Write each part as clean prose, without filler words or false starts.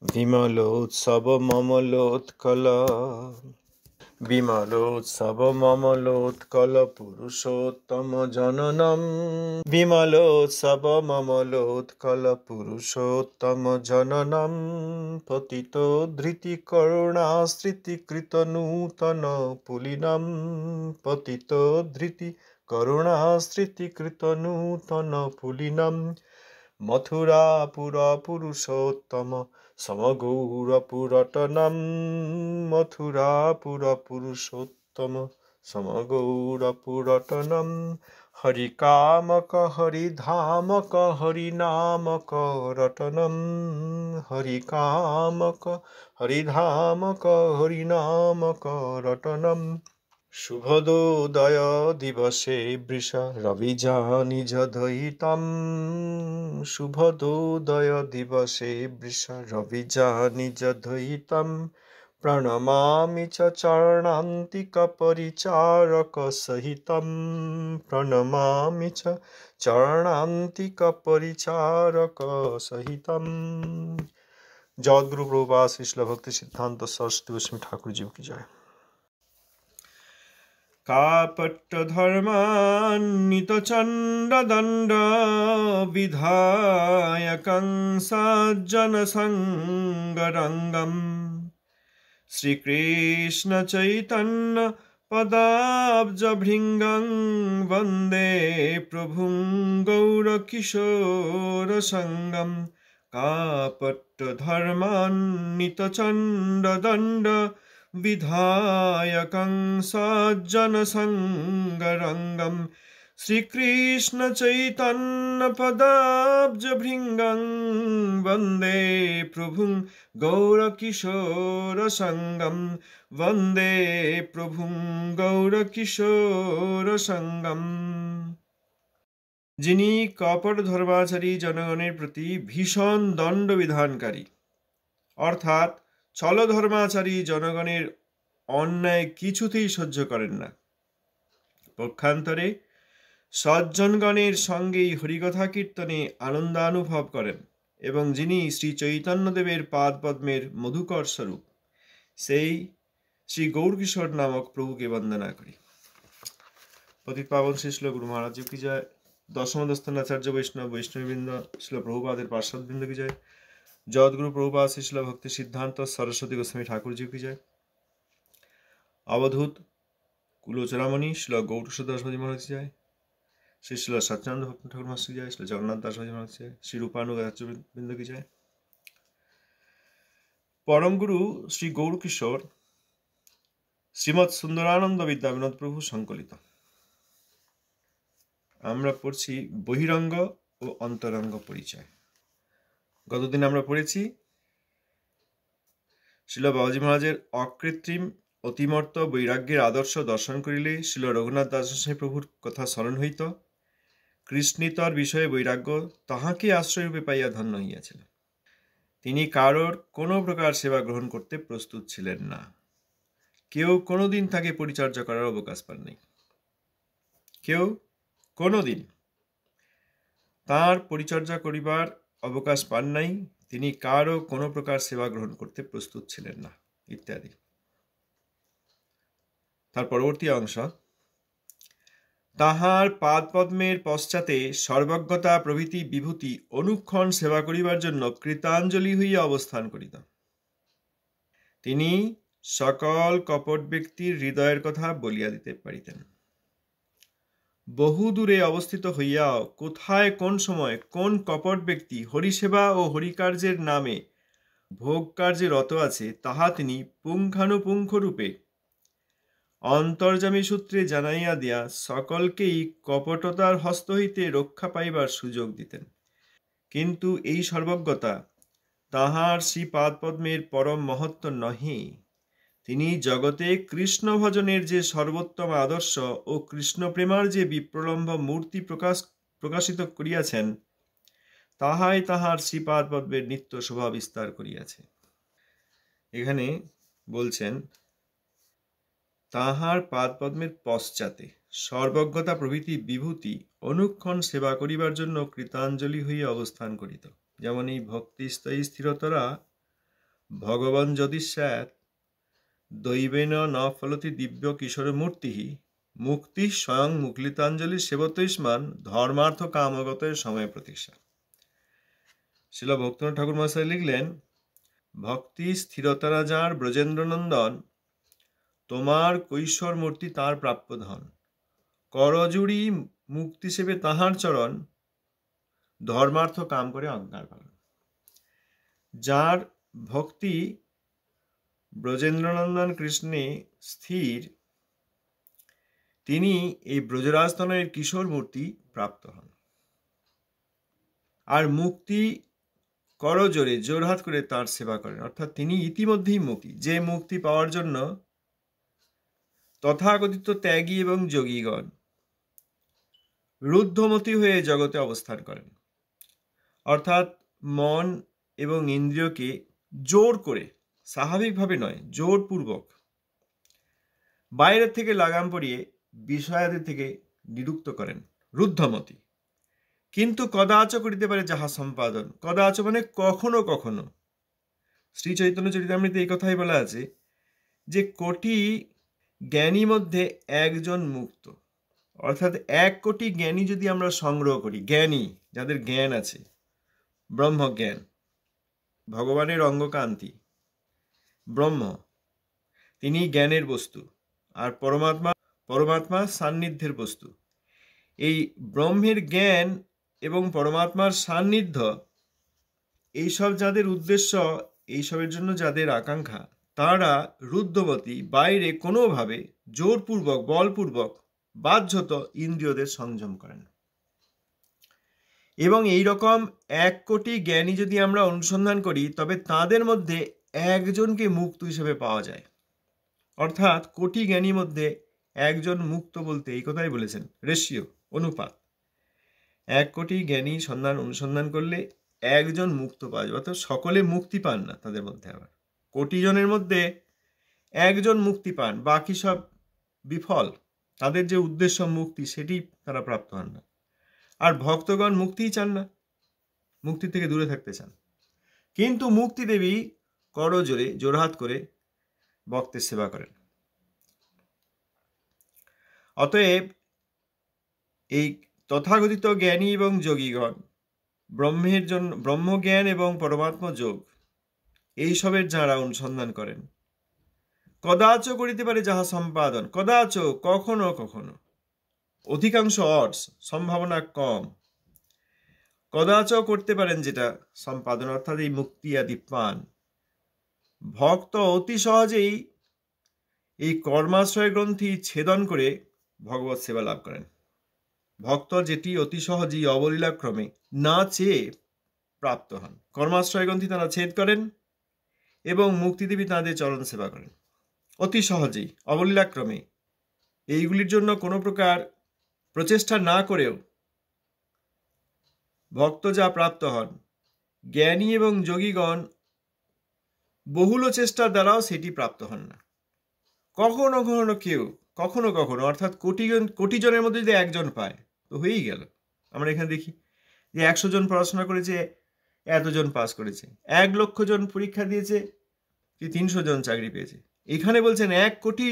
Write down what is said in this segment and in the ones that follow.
বিমলোৎসব মমলোৎকল বিমলোৎসব মমলোৎকল পুরুষোত্তম জননম বিমলোৎসব মমলোৎকল পুরুষোত্তম জননম পতিত ধৃতি করুণাশ্রিতিকৃত নূতন পুলিনম পতিত ধৃতি করুণাশ্রিতিকৃত নূতন পুলিনম মথুরাপুর পুরুষোত্তম সমগৌরপুরটনম মথুরাপুর পুরুষোত্তম সমগৌরপুরটনম হরিকামক হরিধামক হরিনামক রটনম হরিকামক হরিধামক হরিনামক রটনম শুভদোদয় দিবসে বৃষা রবিজা নিজ দয়িতম শুভদোদয় দিবসে বৃষা রবিজা নিজ দয়িতম প্রণমামি চ চরণান্তিক পরিচারক সহিতম প্রণমামি চ চরণান্তিক পরিচারক সহিতম। জগদ্গুরু প্রভুপাদ শ্রীল ভক্তি সিদ্ধান্ত सरस्वती गोस्वामी ठाकुर जी की जय। कापट्टधर्मान्वितचण्डदण्ड विधायकं सज्जनसङ्गरङ्गम् श्रीकृष्णचैतन्य पदाब्जभृङ्गं वन्दे प्रभुं गौरकिशोरसङ्गम् कापट्टधर्मान्वितचण्डदण्ड विधायकं सज्जनसङ्गरङ्गं श्रीकृष्णचैतन्यपदाब्जभृङ्गं वन्दे प्रभुं गौरकिशोरसङ्गं वन्दे प्रभुं गौरकिशोरसङ्गम्। যিনি কপট ধর্মাচারী জনগণের প্রতি ভীষণ দণ্ড বিধানকারী, অর্থাৎ ছলধর্মাচারী জনগণের অন্যায় কিছুতেই সহ্য করেন না। পক্ষান্তরে সজ্জনগণের সঙ্গেই হরিকথা কীর্তনে আনন্দানুভব করেন এবং যিনি শ্রী চৈতন্যদেবের পাদপদ্মের মধুকর স্বরূপ, সেই শ্রী গৌরকিশোর নামক প্রভুকে বন্দনা করি। পতিত পাবন শ্রী শিল গুরু মহারাজ কি জয়। দশমদস্থান আচার্য বৈষ্ণব বৈষ্ণববৃন্দ শিল প্রভুপাদের পার্শ্বদবৃন্দ কি জয়। जगद्गुरु प्रभुपाद श्री शिल भक्ति सिद्धांत सरस्वती गोस्वामी ठाकुर जी की जय। अवधूत कुलोचरामणि शिल गौरदास जी महाराज की जय। श्री शिल सत्यानंद भक्त ठाकुर महाराज की जय। श्री जगन्नाथ दास जी महाराज की जय। श्री रूपानुगबिंद की जय। परम गुरु श्री गौरकिशोर श्रीमद सुंदरानंद विद्या विनोद प्रभु संकलित। আমরা পড়ছি বহিরঙ্গ ও অন্তরঙ্গ পরিচয়। গতদিন আমরা পড়েছি শিল বাবাজি মহারাজের অকৃত্রিম অতিমর্ত বৈরাগ্যের আদর্শ দর্শন করিলে শিল রঘুনাথ দাস প্রভুর কথা স্মরণ হইত। কৃষ্ণিতর বিষয়ে বৈরাগ্য তাহাকে আশ্রয়রূপে পাইয়া ধন্য হইয়াছিল। তিনি কারোর কোনো প্রকার সেবা গ্রহণ করতে প্রস্তুত ছিলেন না। কেউ কোনোদিন তাকে পরিচর্যা করার অবকাশ পান নাই। কেউ কোনোদিন তাঁর পরিচর্যা করিবার অবকাশ পান নাই। তিনি কারও কোনো প্রকার সেবা গ্রহণ করতে প্রস্তুত ছিলেন না ইত্যাদি। তার পরবর্তী অংশ, তাহার পাদপদ্মের পশ্চাতে সর্বজ্ঞতা প্রভৃতি বিভূতি অনুক্ষণ সেবা করিবার জন্য কৃতাঞ্জলি হইয়া অবস্থান করিত। তিনি সকল কপট ব্যক্তির হৃদয়ের কথা বলিয়া দিতে পারিতেন। বহু দূরে অবস্থিত হইয়াও কোথায় কোন সময় কোন কপট ব্যক্তি হরিসেবা ও হরিকার্যের নামে ভোগ কার্যে রত আছে তাহা তিনি পুঙ্খানুপুঙ্খ রূপে অন্তর্যামী সূত্রে জানাইয়া দিয়া সকলকেই কপটতার হস্ত হইতে রক্ষা পাইবার সুযোগ দিতেন। কিন্তু এই সর্বজ্ঞতা তাহার শ্রীপাদপদ্মের পরম মহত্ব নহে। তিনি জগতে কৃষ্ণ ভজনের যে সর্বোত্তম আদর্শ ও কৃষ্ণ প্রেমার যে বিপ্রলম্ব মূর্তি প্রকাশিত করিয়াছেন, তাহাই তাহার শ্রীপাদপদ্মের নিত্য শোভা বিস্তার করিয়াছে। এখানে বলছেন, তাহার পাদপদ্মের পশ্চাতে সর্বজ্ঞতা প্রভৃতি বিভূতি অনুক্ষণ সেবা করিবার জন্য কৃতাঞ্জলি হইয়া অবস্থান করিত। যেমন এই ভক্তিস্থায়ী স্থিরতরা ভগবান যদি স্যাৎ দৈবেন ন ফলতি দিব্য কিশোর মূর্তি মুক্তি স্বয়ং মুকলিতাঞ্জলি সেবতৈষ্মান ধর্মার্থ কামগত সময় প্রতীক্ষা। শিল ভক্তিনাথ ঠাকুর মহাশয় লিখলেন, ভক্তি স্থিরতারা যার ব্রজেন্দ্রনন্দন, তোমার কৈশোর মূর্তি তার প্রাপ্য ধন, করজুড়ি মুক্তি সেবে তাহার চরণ, ধর্মার্থ কাম করে অজ্ঞার পালন। যার ভক্তি ব্রজেন্দ্রনন্দন কৃষ্ণে স্থির, তিনি এই ব্রজরাজতনয়ের কিশোর মূর্তি প্রাপ্ত হন। আর মুক্তি করজোরে জোরহাত করে তার সেবা করেন, অর্থাৎ তিনি ইতিমধ্যেই মুক্তি, যে মুক্তি পাওয়ার জন্য তথাকথিত ত্যাগী এবং যোগীগণ রুদ্ধমতি হয়ে জগতে অবস্থান করেন, অর্থাৎ মন এবং ইন্দ্রিয়কে জোর করে, স্বাভাবিকভাবে নয়, জোরপূর্বক বাইরের থেকে লাগাম পরিয়ে বিষয়াদি থেকে নিরুক্ত করেন, রুদ্ধমতি। কিন্তু কদাচ করিতে পারে যাহা সম্পাদন, কদাচ মানে কখনো কখনো। শ্রী চৈতন্য চরিতামৃতে এই কথাই বলা আছে যে কোটি জ্ঞানী মধ্যে একজন মুক্ত, অর্থাৎ 1 কোটি জ্ঞানী যদি আমরা সংগ্রহ করি, জ্ঞানী যাদের জ্ঞান আছে, ব্রহ্মজ্ঞান, ভগবানের অঙ্গকান্তি, ব্রহ্ম তিনি জ্ঞানের বস্তু, আর পরমাত্মা সান্নিধ্যের বস্তু। এই ব্রহ্মের জ্ঞান এবং পরমাত্মার সান্নিধ্য, এইসব যাদের উদ্দেশ্য, এইসবের জন্য যাদের আকাঙ্ক্ষা, তারা রুদ্ধমতি, বাইরে কোনোভাবে জোরপূর্বক, বলপূর্বক, বাধ্যত ইন্দ্রিয়দের সংযম করেন। এবং এই রকম 1 কোটি জ্ঞানী যদি আমরা অনুসন্ধান করি, তবে তাদের মধ্যে একজনকে মুক্ত হিসেবে পাওয়া যায়। অর্থাৎ কোটি জ্ঞানীর মধ্যে একজন মুক্ত বলতে এই কথাই বলেছেন, রেশিও, অনুপাত। 1 কোটি জ্ঞানী অনুসন্ধান করলে একজন মুক্ত পাওয়া যাবে। অর্থাৎ সকলে মুক্তি পান না তাদের মধ্যে, আবার কোটি জনের মধ্যে একজন মুক্তি পান, বাকি সব বিফল। তাদের যে উদ্দেশ্য মুক্তি, সেটি তারা প্রাপ্ত হন না। আর ভক্তগণ মুক্তিই চান না, মুক্তি থেকে দূরে থাকতে চান। কিন্তু মুক্তি দেবী করজোরে, জোরহাত করে ভক্তের সেবা করেন। অতএব এই তথাকথিত জ্ঞানী এবং যোগীগণ ব্রহ্মের জন্য, ব্রহ্মজ্ঞান এবং পরমাত্মা যোগ, এইসবের যাঁরা অনুসন্ধান করেন, কদাচ করিতে পারে যাহা সম্পাদন, কদাচ, কখনো কখনো, অধিকাংশ অডস, সম্ভাবনা কম, কদাচ করতে পারেন যেটা সম্পাদন, অর্থাৎ এই মুক্তি আদি পান। ভক্ত অতি সহজেই এই কর্মাশ্রয় গ্রন্থি ছেদন করে ভগবৎ সেবা লাভ করেন। ভক্ত যেটি অতি সহজেই অবলীলাক্রমে না চেয়ে প্রাপ্ত হন। কর্মাশ্রয় গ্রন্থি তারা ছেদ করেন এবং মুক্তিদেবী তাঁদের চরণ সেবা করেন অতি সহজেই, অবলীলাক্রমে। এইগুলির জন্য কোনো প্রকার প্রচেষ্টা না করেও ভক্ত যা প্রাপ্ত হন, জ্ঞানী এবং যোগীগণ বহুল চেষ্টার দ্বারাও সেটি প্রাপ্ত হন না। কখনো কখনো কেউ, কখনো কখনো, অর্থাৎ কোটি জনের মধ্যে যদি একজন পায় তো হয়েই গেল। আমরা এখানে দেখি যে 100 জন পড়াশোনা করেছে, এতজন পাস করেছে। 1 লক্ষ জন পরীক্ষা দিয়েছে, কি 300 জন চাকরি পেয়েছে। এখানে বলছেন 1 কোটি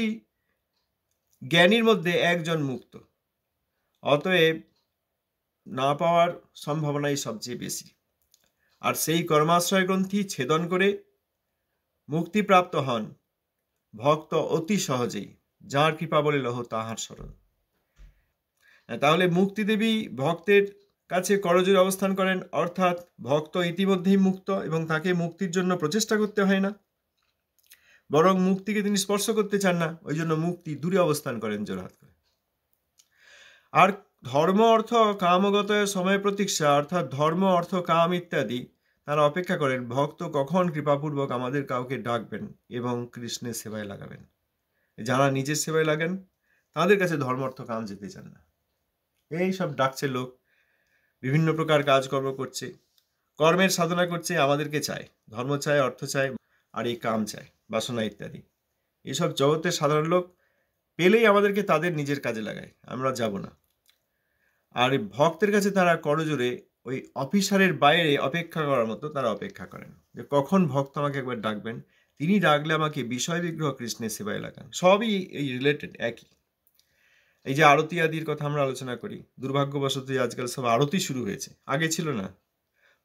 জ্ঞানীর মধ্যে একজন মুক্ত। অতএব না পাওয়ার সম্ভাবনাই সবচেয়ে বেশি। আর সেই কর্মাশ্রয় গ্রন্থি ছেদন করে মুক্তিপ্রাপ্ত হন ভক্ত অতি সহজেই, যার কৃপা বলে লহ তাহার শরণ। তাহলে মুক্তিদেবী ভক্তের কাছে করজোড়ে অবস্থান করেন, অর্থাৎ ভক্ত ইতিমধ্যেই মুক্ত এবং তাকে মুক্তির জন্য প্রচেষ্টা করতে হয় না, বরং মুক্তিকে তিনি স্পর্শ করতে চান না, ওই জন্য মুক্তি দূরে অবস্থান করেন জোরহাত করে। আর ধর্ম অর্থ কামগত সময় প্রতীক্ষা, অর্থাৎ ধর্ম অর্থ কাম ইত্যাদি তারা অপেক্ষা করেন ভক্ত কখন কৃপাপূর্বক আমাদের কাউকে ডাকবেন এবং কৃষ্ণের সেবায় লাগাবেন। যারা নিজের সেবায় লাগেন তাদের কাছে ধর্ম অর্থ কাম যেতে চান না। এই সব ডাকছে লোক, বিভিন্ন প্রকার কাজকর্ম করছে, কর্মের সাধনা করছে, আমাদেরকে চায়, ধর্ম চায়, অর্থ চায়, আর এই কাম চায়, বাসনা ইত্যাদি। এসব জগতের সাধারণ লোক পেলেই আমাদেরকে তাদের নিজের কাজে লাগায়, আমরা যাব না। আর ভক্তের কাছে তারা করজোরে ওই অফিসারের বাইরে অপেক্ষা করার মতো তারা অপেক্ষা করেন যে কখন ভক্ত আমাকে একবার ডাকবেন, তিনি ডাকলে আমাকে বিষয় বিগ্রহ কৃষ্ণের সেবায় লাগান। সবই এই রিলেটেড, একই। এই যে আরতি আদির কথা আমরা আলোচনা করি, দুর্ভাগ্যবশত আজকাল সব আরতি শুরু হয়েছে, আগে ছিল না।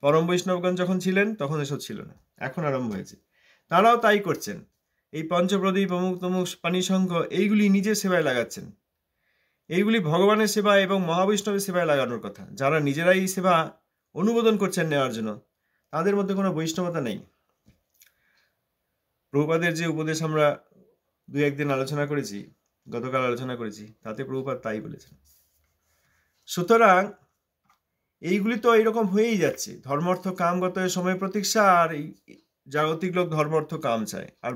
পরম বৈষ্ণবগণ যখন ছিলেন তখন এসব ছিল না, এখন আরম্ভ হয়েছে। তারাও তাই করছেন, এই পঞ্চপ্রদীপ অমুক তমুক পানি সংঘ এইগুলি নিজের সেবায় লাগাচ্ছেন। এইগুলি ভগবানের সেবা এবং মহাবৈষ্ণবের সেবায় লাগানোর কথা। যারা নিজেরাই এই সেবা অনুমোদন করছেন নেওয়ার জন্য, তাদের মধ্যে কোনো বৈষ্ণবতা নেই। প্রভুপাদের যে উপদেশ আমরা দুই একদিন আলোচনা করেছি, গতকাল আলোচনা করেছি, তাতে প্রভুপাদ তাই বলেছেন। সুতরাং এইগুলি তো এইরকম হয়েই যাচ্ছে, ধর্মার্থ কামগত সময় প্রতীক্ষা, আর এই জাগতিক লোক ধর্মার্থ কাম চায়, আর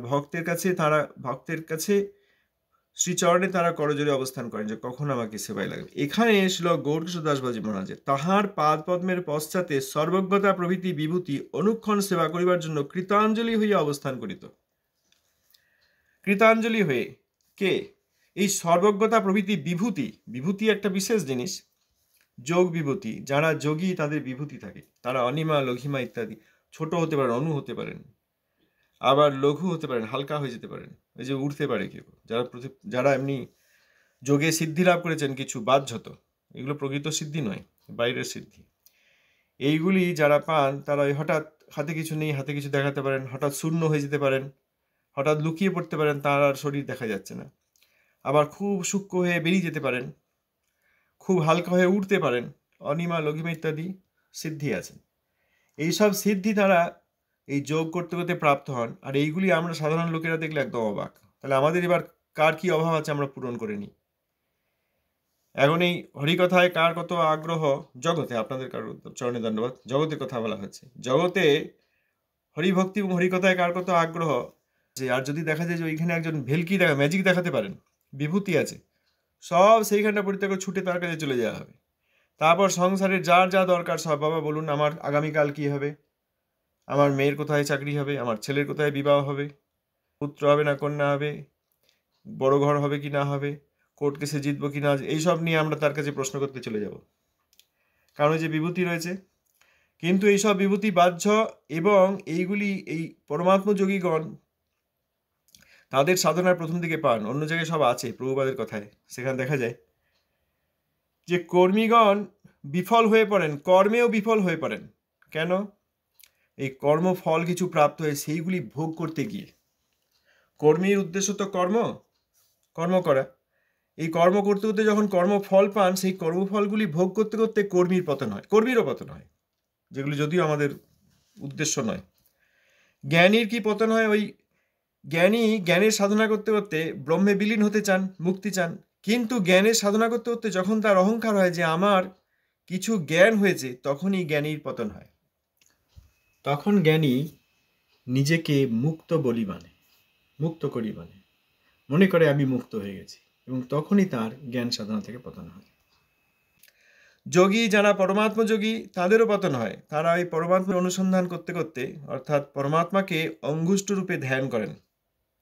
ভক্তের কাছে শ্রীচরণে তারা করজোরে অবস্থান করেন যে কখন আমাকে সেবায় লাগবে। এখানে শ্রীল গৌরকিশোর দাসবাজি মহারাজের তাহার পাদ পদ্মের পশ্চাতে সর্বজ্ঞতা প্রভৃতি বিভূতি অনুক্ষণ সেবা করিবার জন্য কৃতাঞ্জলি হইয়া অবস্থান করিত। কৃতাঞ্জলি হয়ে কে? এই সর্বজ্ঞতা প্রভৃতি বিভূতি, বিভূতি একটা বিশেষ জিনিস, যোগ বিভূতি। যারা যোগী তাদের বিভূতি থাকে, তারা অনিমা লঘিমা ইত্যাদি, ছোট হতে পারেন, অনু হতে পারেন, আবার লঘু হতে পারেন, হালকা হয়ে যেতে পারেন, ওই যে উঠতে পারে কেউ। যারা এমনি যোগে সিদ্ধি লাভ করেছেন কিছু বাহ্যত, এগুলো প্রকৃত সিদ্ধি নয়, বাইরের সিদ্ধি। এইগুলি যারা পান তারা ওই হঠাৎ হাতে কিছু নেই, হাতে কিছু দেখাতে পারেন, হঠাৎ শূন্য হয়ে যেতে পারেন, হঠাৎ লুকিয়ে পড়তে পারেন, তার আর শরীর দেখা যাচ্ছে না। আবার খুব সূক্ষ্ম হয়ে বেরিয়ে যেতে পারেন, খুব হালকা হয়ে উঠতে পারেন, অনিমা লঘিমা ইত্যাদি সিদ্ধি আছেন। এইসব সিদ্ধি তারা এই যোগ করতে করতে প্রাপ্ত হন। আর এইগুলি আমরা সাধারণ লোকেরা দেখলে একদম অবাক। তাহলে আমাদের এবার কার কি অভাব আছে আমরা পূরণ করে নিই। এখন এই হরিকথায় কার কত আগ্রহ জগতে, আপনাদের কারো চরণে ধন্যবাদ, জগতের কথা বলা হচ্ছে, জগতে হরিভক্তি এবং হরিকথায় কার কত আগ্রহ। যে আর যদি দেখা যায় যে ওইখানে একজন ভেলকি ম্যাজিক দেখাতে পারেন, বিভূতি আছে, সব সেইখানটা পরিত্যাগ করে ছুটে তার কাছে চলে যাওয়া হবে। তারপর সংসারের যার যা দরকার সব, বাবা বলুন আমার আগামীকাল কি হবে, আমার মেয়ের কোথায় চাকরি হবে, আমার ছেলের কোথায় বিবাহ হবে, পুত্র হবে না কন্যা হবে, বড় ঘর হবে কি না হবে, কোর্ট কেসে জিতবো কি না, এইসব নিয়ে আমরা তার কাছে প্রশ্ন করতে চলে যাব, কারণ যে বিভূতি রয়েছে। কিন্তু এইসব বিভূতি বাহ্য, এবং এইগুলি এই পরমাত্ম যোগীগণ তাদের সাধনার প্রথম দিকে পান, অন্য জায়গায় সব আছে প্রভুপাদের কথায়। সেখানে দেখা যায় যে কর্মীগণ বিফল হয়ে পড়েন, কর্মেও বিফল হয়ে পড়েন। কেন? এই কর্মফল কিছু প্রাপ্ত হয়ে সেইগুলি ভোগ করতে গিয়ে। কর্মীর উদ্দেশ্য তো কর্ম করা। এই কর্ম করতে করতে যখন কর্মফল পান, সেই কর্মফলগুলি ভোগ করতে করতে কর্মীর পতন হয়, কর্মীরও পতন হয়, যেগুলি যদিও আমাদের উদ্দেশ্য নয়। জ্ঞানীর কি পতন হয়? ওই জ্ঞানী জ্ঞানের সাধনা করতে করতে ব্রহ্মে বিলীন হতে চান, মুক্তি চান, কিন্তু জ্ঞানের সাধনা করতে করতে যখন তার অহংকার হয় যে আমার কিছু জ্ঞান হয়েছে, তখনই জ্ঞানীর পতন হয়। তখন জ্ঞানী নিজেকে মুক্ত বলি মানে, মুক্ত করি মানে, মনে করে আমি মুক্ত হয়ে গেছি, এবং তখনই তার জ্ঞান সাধনা থেকে পতন হয়। যোগী যারা পরমাত্মা যোগী, তাদেরও পতন হয়। তারা এই পরমাত্মার অনুসন্ধান করতে করতে, অর্থাৎ পরমাত্মাকে অঙ্গুষ্ঠ রূপে ধ্যান করেন,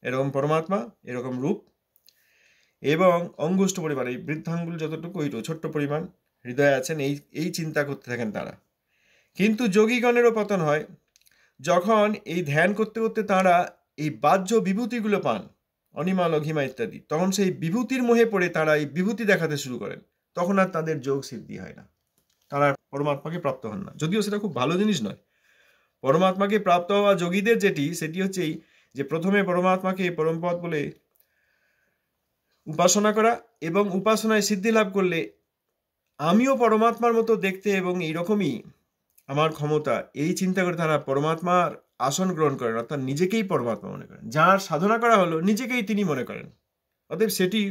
এরকম পরমাত্মা, এরকম রূপ, এবং অঙ্গুষ্ঠ পরিমাণ, এই বৃদ্ধাঙ্গুল যতটুকু ওইটু ছোট্ট পরিমাণ হৃদয়ে আছেন, এই চিন্তা করতে থাকেন তারা। কিন্তু যোগীগণেরও পতন হয় যখন এই ধ্যান করতে করতে তারা এই বাহ্য বিভূতিগুলো পান, অনিমা লঘিমা ইত্যাদি, তখন সেই বিভূতির মোহে পড়ে তারা এই বিভূতি দেখাতে শুরু করেন। তখন আর তাদের যোগ সিদ্ধি হয় না, তারা পরমাত্মাকে প্রাপ্ত হন না। যদিও সেটা খুব ভালো জিনিস নয়। পরমাত্মাকে প্রাপ্ত হওয়া যোগীদের সেটি হচ্ছে এই যে প্রথমে পরমাত্মাকে পরমপদ বলে উপাসনা করা, এবং উপাসনায় সিদ্ধি লাভ করলে আমিও পরমাত্মার মতো দেখতে এবং এইরকমই আমার ক্ষমতা, এই চিন্তা করে তারা পরমাত্মার আসন গ্রহণ করেন, অর্থাৎ নিজেকেই পরমাত্মা মনে করেন। যার সাধনা করা হলো নিজেকেই তিনি মনে করেন। অতএব সেটি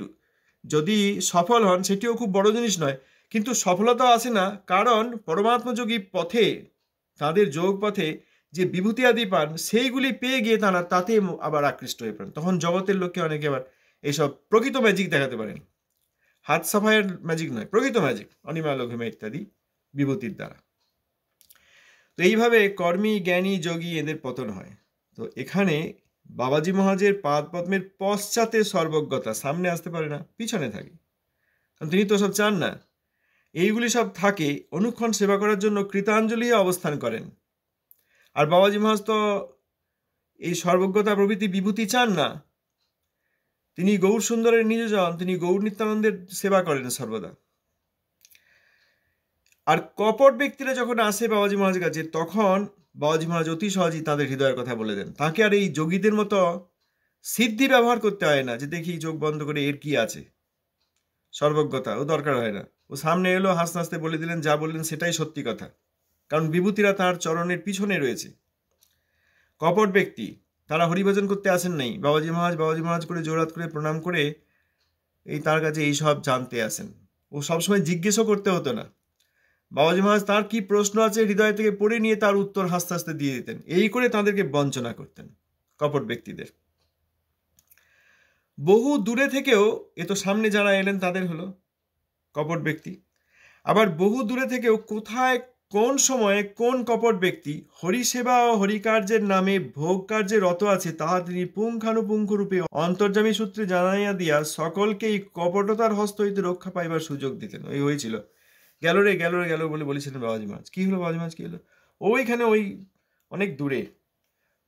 যদি সফল হন, সেটিও খুব বড় জিনিস নয়, কিন্তু সফলতা আসে না, কারণ পরমাত্মযোগী পথে, তাদের যোগ পথে যে বিভূতি আদি পান, সেইগুলি পেয়ে গিয়ে তারা তাতে আবার আকৃষ্ট হয়ে পড়েন। তখন জগতের লোককে অনেকে আবার এইসব প্রকৃত ম্যাজিক দেখাতে পারেন, হাত সাফাইয়ের ম্যাজিক নয়, প্রকৃত ম্যাজিক, অনিমা লঘিমা ইত্যাদি বিভূতির দ্বারা। তো এইভাবে কর্মী, জ্ঞানী, যোগী এদের পতন হয়। তো এখানে বাবাজি মহারাজের পাদ পদ্মের পশ্চাতে সর্বজ্ঞতা, সামনে আসতে পারে না, পিছনে থাকে, কারণ তিনি তো সব চান না। এইগুলি সব থাকে, অনুক্ষণ সেবা করার জন্য কৃতাঞ্জলি অবস্থান করেন। আর বাবাজি মহারাজ তো এই সর্বজ্ঞতা প্রভৃতি বিভূতি চান না, তিনি গৌর সুন্দরের নিজজন, তিনি গৌর নিত্যানন্দের সেবা করেন সর্বদা। আর কপট ব্যক্তিরা যখন আসে বাবাজি মহারাজের কাছে, তখন বাবাজি মহারাজ অতি সহজেই তাদের হৃদয়ের কথা বলে দেন। তাকে আর এই যোগীদের মতো সিদ্ধি ব্যবহার করতে হয় না, যে দেখি চোখ বন্ধ করে এর কি আছে, সর্বজ্ঞতা ও দরকার হয় না। ও সামনে এলো, হাসতে হাসতে বলে দিলেন, যা বললেন সেটাই সত্যি কথা, কারণ বিভূতিরা তার চরণের পিছনে রয়েছে। কপট ব্যক্তি তারা হরিভজন করতে আসেন নাই, বাবাজি মহারাজ করে জোরাত করে প্রণাম করে এই তার কাছে এই সব জানতে আসেন। ও সবসময় জিজ্ঞেসও করতে হতো না, বাবাজি মহারাজ তার কি প্রশ্ন আছে হৃদয় থেকে পড়ে নিয়ে তার উত্তর হাসতে হাসতে দিয়ে দিতেন। এই করে তাদেরকে বঞ্চনা করতেন কপট ব্যক্তিদের। বহু দূরে থেকেও, এ তো সামনে যারা এলেন তাদের হলো কপট ব্যক্তি, আবার বহু দূরে থেকেও কোথায় কোন সময়ে কোন কপট ব্যক্তি হরিসেবা ও হরিকার্যের নামে ভোগ কার্যে রত আছে, তাহা তিনি পুঙ্খানুপুঙ্খ রূপে অন্তর্যামী সূত্রে জানাইয়া দিয়া সকলকে এই কপটতার হস্ত হইতে রক্ষা পাইবার সুযোগ দিতেন। ওই হয়েছিল, গেল রে বলে বলেছিলেন বাবাজি মহারাজ। কি হলো বাবাজি মহারাজ, কি হলো? ওইখানে ওই অনেক দূরে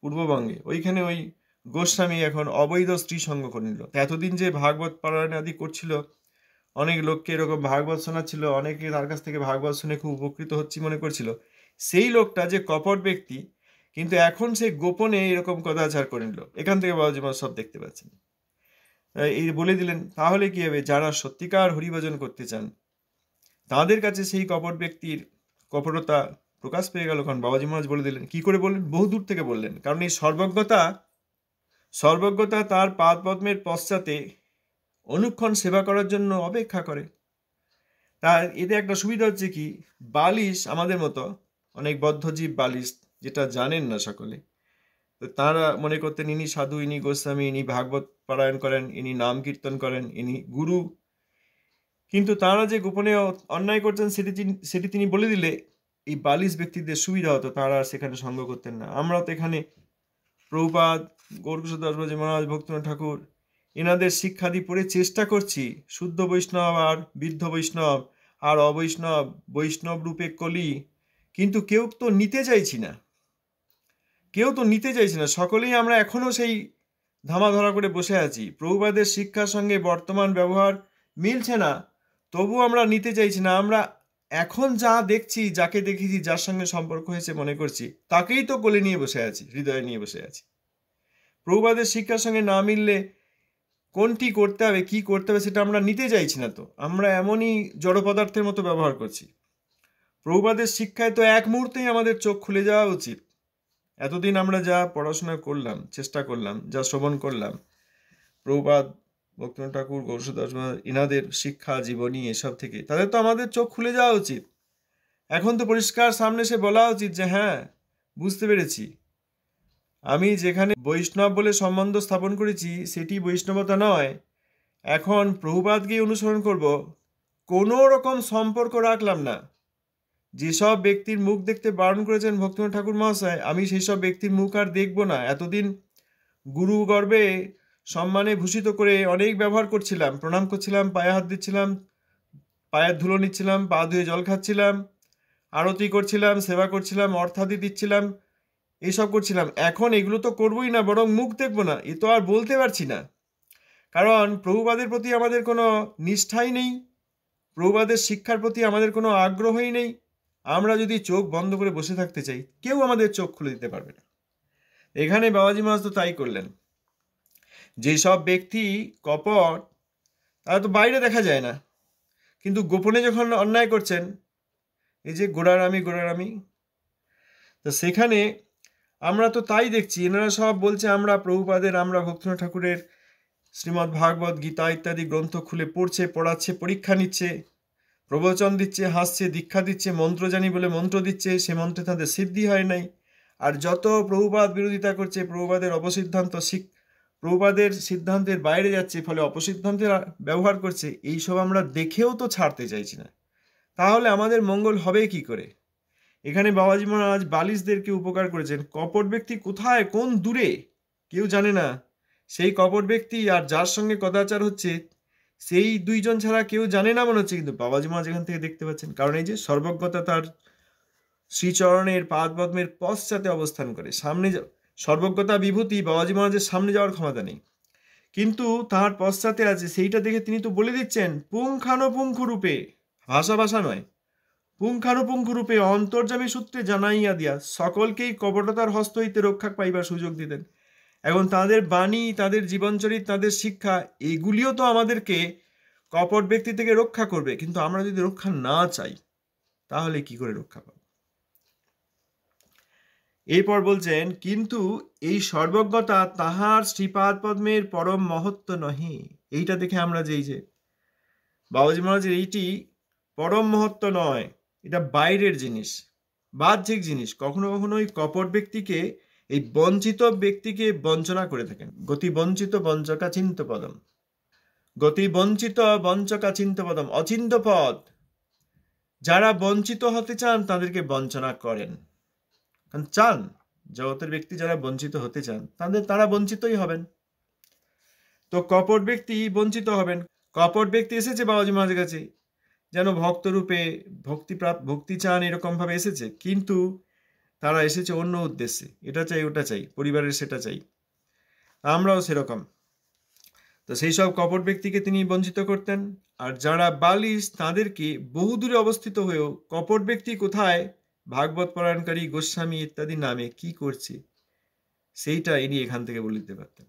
পূর্ববঙ্গে, ওইখানে ওই গোস্বামী এখন অবৈধ স্ত্রী সঙ্গ করে নিল। এতদিন যে ভাগবত পারায়ণ আদি করছিল, অনেক লোককে এরকম ভাগবত শোনাচ্ছিল, অনেকে তার কাছ থেকে ভাগবত শুনে খুব উপকৃত হচ্ছি মনে করছিল, সেই লোকটা যে কপট ব্যক্তি, কিন্তু এখন সে গোপনে এরকম কদাচার করে নিল। এখান থেকে বাবাজি মহারাজ সব দেখতে পাচ্ছেন। এই বলে দিলেন, তাহলে কি হবে, যারা সত্যিকার হরিভজন করতে চান তাদের কাছে সেই কপট ব্যক্তির কপটতা প্রকাশ পেয়ে গেল। কারণ বাবাজি মহারাজ বলে দিলেন। কি করে বললেন? বহু দূর থেকে বললেন, কারণ এই সর্বজ্ঞতা তার পাদ পদ্মের পশ্চাতে অনুক্ষণ সেবা করার জন্য অপেক্ষা করে। তার এতে একটা সুবিধা হচ্ছে কি, বালিশ আমাদের মতো অনেক বদ্ধজীব বালিশ, যেটা জানেন না সকলে, তো তারা মনে করতেন ইনি সাধু, ইনি গোস্বামী, ইনি ভাগবত পারায়ণ করেন, ইনি নাম কীর্তন করেন, ইনি গুরু। কিন্তু তারা যে গোপনে অন্যায় করছেন সেটি তিনি বলে দিলে এই বালিশ ব্যক্তিদের সুবিধা হতো, তারা আর সেখানে সঙ্গ করতেন না। আমরা তো এখানে প্রভুপাদ, গৌরকিশোর দাস বাবাজি মহারাজ, ভক্তিনাথ ঠাকুর, এনাদের শিক্ষাদি পড়ে চেষ্টা করছি শুদ্ধ বৈষ্ণব আর বৃদ্ধ বৈষ্ণব আর অবৈষ্ণব, বৈষ্ণব রূপে কলি, কিন্তু কেউ তো নিতে চাইছি না, সকলেই আমরা এখনো সেই ধামাধরা করে বসে আছি। প্রভুপাদের শিক্ষার সঙ্গে বর্তমান ব্যবহার মিলছে না, তবু আমরা নিতে চাইছি না। আমরা এখন যা দেখছি, যাকে দেখেছি, যার সঙ্গে সম্পর্ক হয়েছে মনে করছি, তাকেই তো কোলে নিয়ে বসে আছি, হৃদয়ে নিয়ে বসে আছি। প্রভুপাদের শিক্ষার সঙ্গে না মিললে কোনটি করতে হবে, কি করতে হবে, সেটা আমরা নিতে চাইছি না। তো আমরা এমনই জড় পদার্থের মতো ব্যবহার করছি। প্রভুপাদের শিক্ষায় তো এক মুহূর্তেই আমাদের চোখ খুলে যাওয়া উচিত। এতদিন আমরা যা পড়াশোনা করলাম, চেষ্টা করলাম, যা শ্রবণ করলাম, প্রভুপাদ, ভক্তিনাথ ঠাকুর, গৌরকিশোর দাস ইনাদের শিক্ষা জীবনী এসব থেকে, তাদের তো আমাদের চোখ খুলে যাওয়া উচিত। এখন তো পরিষ্কার সামনে সে বলা উচিত যে হ্যাঁ, বুঝতে পেরেছি, আমি যেখানে বৈষ্ণব বলে সম্বন্ধ স্থাপন করেছি সেটি বৈষ্ণবতা নয়, এখন প্রভুপাদকেই অনুসরণ করব, কোনো রকম সম্পর্ক রাখলাম না। যেসব ব্যক্তির মুখ দেখতে বারণ করেছেন ভক্তিনাথ ঠাকুর মহাশয়, আমি সেই সব ব্যক্তির মুখ আর দেখব না। এতদিন গুরু গর্বে সম্মানে ভূষিত করে অনেক ব্যবহার করছিলাম, প্রণাম করছিলাম, পায়ে হাত দিচ্ছিলাম, পায়ের ধুলো নিচ্ছিলাম, পা ধুয়ে জল খাচ্ছিলাম, আরতি করছিলাম, সেবা করছিলাম, অর্থাদি দিচ্ছিলাম, এইসব করছিলাম। এখন এগুলো তো করবই না, বরং মুখ দেখব না, এ তো আর বলতে পারছি না। কারণ প্রভুপাদের প্রতি আমাদের কোনো নিষ্ঠাই নেই, প্রভুপাদের শিক্ষার প্রতি আমাদের কোনো আগ্রহই নেই। আমরা যদি চোখ বন্ধ করে বসে থাকতে চাই, কেউ আমাদের চোখ খুলে দিতে পারবে না। এখানে বাবাজি মহারাজ তো তাই করলেন। যেসব ব্যক্তি কপট, তারা তো বাইরে দেখা যায় না, কিন্তু গোপনে যখন অন্যায় করছেন, এই যে গোড়ারামি, তো সেখানে আমরা তো তাই দেখছি। এনারা সব বলছে আমরা প্রভুপাদের, আমরা ভক্তিনাথ ঠাকুরের শ্রীমদ্ ভাগবত গীতা ইত্যাদি গ্রন্থ খুলে পড়ছে, পড়াচ্ছে, পরীক্ষা নিচ্ছে, প্রবচন দিচ্ছে, হাসছে, দীক্ষা দিচ্ছে, মন্ত্র জানি বলে মন্ত্র দিচ্ছে, সে মন্ত্রে তাদের সিদ্ধি হয় নাই। আর যত প্রভুপাদ বিরোধিতা করছে, প্রভুপাদের সিদ্ধান্তের বাইরে যাচ্ছে, ফলে অপসিদ্ধান্তের ব্যবহার করছে, এইসব আমরা দেখেও তো ছাড়তে চাইছি না। তাহলে আমাদের মঙ্গল হবে কি করে? এখানে বাবাজি মহারাজ বালিশদেরকে উপকার করেছেন। কপট ব্যক্তি কোথায়, কোন দূরে, কেউ জানে না। সেই কপট ব্যক্তি আর যার সঙ্গে কদাচার হচ্ছে, সেই দুইজন ছাড়া কেউ জানে না মনে হচ্ছে, কিন্তু বাবাজি মহারাজ এখান থেকে দেখতে পাচ্ছেন। কারণ এই যে সর্বজ্ঞতা তার শ্রীচরণের পাদপদ্মের পশ্চাতে অবস্থান করে, সামনে সর্বজ্ঞতা বিভূতি বাবাজি মহারাজের সামনে যাওয়ার ক্ষমতা নেই, কিন্তু তার পশ্চাতে আছে। সেইটা দেখে তিনি তো বলে দিচ্ছেন পুঙ্খানুপুঙ্খ রূপে, ভাষা ভাষা নয়, পুঙ্খানুপুঙ্খ রূপে অন্তর্যামী সূত্রে জানাইয়া দিয়া সকলকেই কপটতার হস্ত হইতে রক্ষা পাইবার সুযোগ দিতেন। এখন তাদের বাণী, তাদের জীবনচরিত, তাদের শিক্ষা, এগুলিও তো আমাদেরকে কপট ব্যক্তি থেকে রক্ষা করবে। কিন্তু আমরা যদি রক্ষা না চাই তাহলে কি করে রক্ষা পাব? এরপর বলছেন, কিন্তু এই সর্বজ্ঞতা তাহার শ্রীপাদ পদ্মের পরম মহত্ব নহে। এইটা দেখে আমরা যে বাবাজি মহারাজের এইটি পরম মহত্ব নয়, এটা বাইরের জিনিস, বাহ্যিক জিনিস। কখনো কখনো ওই কপট ব্যক্তিকে, এই বঞ্চিত ব্যক্তিকে বঞ্চনা করে থাকেন। গতি বঞ্চিত বঞ্চকা চিন্ত পদম, গতি বঞ্চিত বঞ্চকা চিন্ত পদম, অচিন্ত পদ। যারা বঞ্চিত হতে চান তাদেরকে বঞ্চনা করেন। কারণ চান, জগতের ব্যক্তি যারা বঞ্চিত হতে চান তারা বঞ্চিতই হবেন। তো কপট ব্যক্তি বঞ্চিত হবেন। কপট ব্যক্তি এসেছে বাবাজি মহারাজের কাছে যেন ভক্তরূপে, ভক্তি চান, এরকম ভাবে এসেছে, কিন্তু তারা এসেছে অন্য উদ্দেশ্যে, এটা চাই ওটা চাই, পরিবারের সেটা চাই। আমরাও সেরকম। তো সেই সব কপট ব্যক্তিকে তিনি বঞ্চিত করতেন। আর যারা বালিশ, তাদেরকে বহুদূরে অবস্থিত হয়েও কপট ব্যক্তি কোথায় ভাগবত পরায়ণকারী, গোস্বামী ইত্যাদি নামে কি করছে সেইটা ইনি এখান থেকে বলে দিতে পারতেন।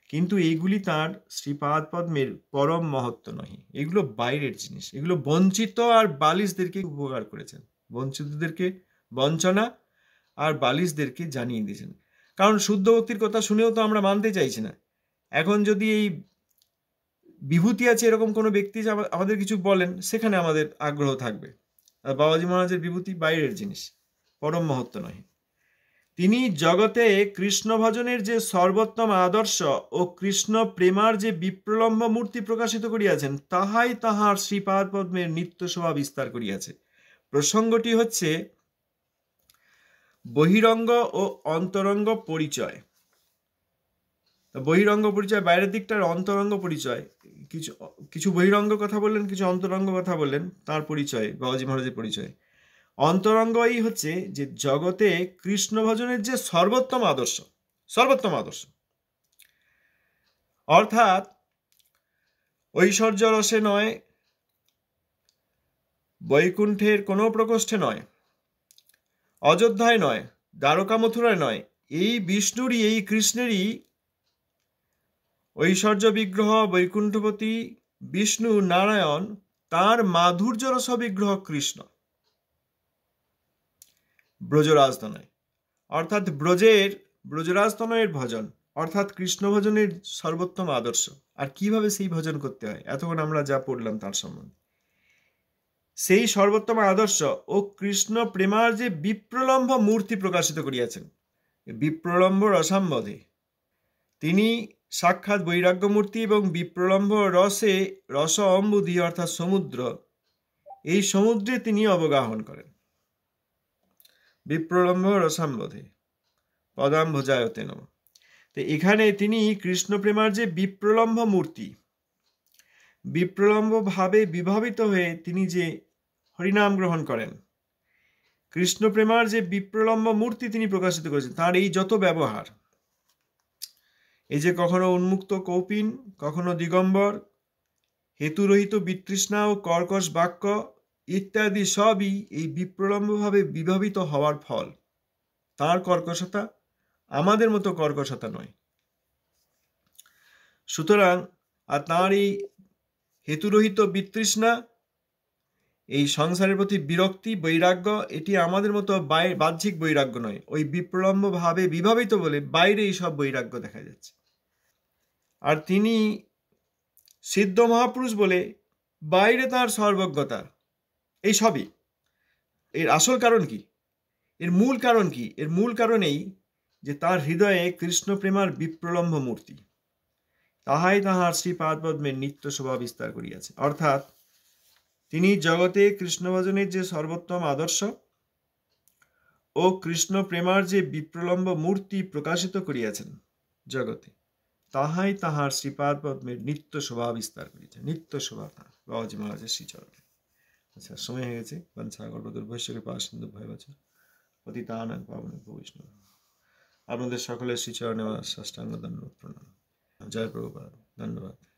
কিন্তু এইগুলি তার শ্রীপাদ পদ্মের পরম মহত্ব নয়, এগুলো বাইরের জিনিস। এগুলো বঞ্চিত আর বালিশদেরকে উপকার করেছেন, বঞ্চিতদেরকে বঞ্চনা আর বালিশদেরকে জানিয়ে দিয়েছেন। কারণ শুদ্ধ ভক্তির কথা শুনেও তো আমরা মানতে চাইছি না। এখন যদি এই বিভূতি আছে এরকম কোনো ব্যক্তি আমাদের কিছু বলেন, সেখানে আমাদের আগ্রহ থাকবে। আর বাবাজি মহারাজের বিভূতি বাইরের জিনিস, পরম মহত্ব নয়। তিনি জগতে কৃষ্ণ ভজনের যে সর্বোত্তম আদর্শ ও কৃষ্ণ প্রেমার যে বিপ্রলম্ব মূর্তি প্রকাশিত করিয়াছেন, তাহাই তাহার শ্রীপাদ পদ্মের নিত্য শোভা বিস্তার করিয়াছে। প্রসঙ্গটি হচ্ছে বহিরঙ্গ ও অন্তরঙ্গ পরিচয়। বহিরঙ্গ পরিচয় বাইরের দিকটার, অন্তরঙ্গ পরিচয়। কিছু বহিরঙ্গ কথা বললেন, কিছু অন্তরঙ্গ কথা বললেন, তার পরিচয়, বাবাজি মহারাজের পরিচয়। অন্তরঙ্গই হচ্ছে যে জগতে কৃষ্ণ ভজনের যে সর্বোত্তম আদর্শ, সর্বোত্তম আদর্শ, অর্থাৎ ঐশ্বর্য রসে নয়, বৈকুণ্ঠের কোনো প্রকোষ্ঠে নয়, অযোধ্যায় নয়, দ্বারকা মথুরায় নয়, এই বিষ্ণুরই, এই কৃষ্ণেরই ঐশ্বর্য বিগ্রহ বৈকুণ্ঠপতি বিষ্ণু নারায়ণ, তার মাধুর্য রস বিগ্রহ কৃষ্ণ ব্রজরাজতনয়, অর্থাৎ ব্রজরাজতনয়ের ভজন, অর্থাৎ কৃষ্ণ ভজনের সর্বোত্তম আদর্শ। আর কিভাবে সেই ভজন করতে হয়, এতক্ষণ আমরা যা পড়লাম তার সম্বন্ধে, সেই সর্বোত্তম আদর্শ ও কৃষ্ণ প্রেমার যে বিপ্রলম্ব মূর্তি প্রকাশিত করিয়াছেন, বিপ্রলম্ব রসাম্বধে। তিনি সাক্ষাৎ বৈরাগ্য মূর্তি এবং বিপ্রলম্ব রসে রস অম্বুধি অর্থাৎ সমুদ্র, এই সমুদ্রে তিনি অবগাহন করেন। বিপ্রলম্ব রসাম্বধে পদাম্ভজায়তে নমঃ। তো এখানে তিনি কৃষ্ণ প্রেমার যে বিপ্রলম্ব মূর্তি, বিপ্রলম্ব ভাবে বিভাবিত হয়ে তিনি যে হরিনাম গ্রহণ করেন, কৃষ্ণ প্রেমার যে বিপ্রলম্ব মূর্তি তিনি প্রকাশিত করেছেন, তার এই যত ব্যবহার, এই যে কখনো উন্মুক্ত কৌপিন, কখনো দিগম্বর, হেতুরহিত বিতৃষ্ণা ও কর্কশ বাক্য ইত্যাদি সবই এই বিপ্রলম্বভাবে বিভাবিত হওয়ার ফল। তার কর্কশতা আমাদের মতো কর্কশতা নয়। সুতরাং আর তাঁর এই হেতুরহিত বিতৃষ্ণা, এই সংসারের প্রতি বিরক্তি, বৈরাগ্য, এটি আমাদের মতো বাহ্যিক বৈরাগ্য নয়। ওই বিপ্রলম্ব ভাবে বিভাবিত বলে বাইরে এই সব বৈরাগ্য দেখা যাচ্ছে। আর তিনি সিদ্ধ মহাপুরুষ বলে বাইরে তার সর্বজ্ঞতা, এই সবই। এর আসল কারণ কি, এর মূল কারণ কি? এর মূল কারণ এই যে তার হৃদয়ে কৃষ্ণ প্রেমার বিপ্রলম্ব মূর্তি, তাহাই তাহার শ্রীপাদ পদ্মের নিত্য শোভা বিস্তার করিয়াছে। অর্থাৎ তিনি জগতে কৃষ্ণ ভজনের যে সর্বোত্তম আদর্শ ও কৃষ্ণ প্রেমার যে বিপ্রলম্ব মূর্তি প্রকাশিত করিয়াছেন জগতে, তাহাই তাহার শ্রীপাদ পদ্মের নিত্য শোভা বিস্তার করিছে। নিত্য শোভা তাঁর বাবাজি মহারাজের শ্রীচরণে। আচ্ছা, সময় হয়ে গেছে। বঞ্ছা কল্পতরুভ্যশ্চ কৃপা সিন্ধুভ্যেব চ পতিতানাং পাবনেভ্যো বৈষ্ণবেভ্যো। আপনাদের সকলের শ্রীচরণে আমার সাষ্টাঙ্গ দণ্ডবৎ প্রণাম। জয় প্রভুপাদ। ধন্যবাদ।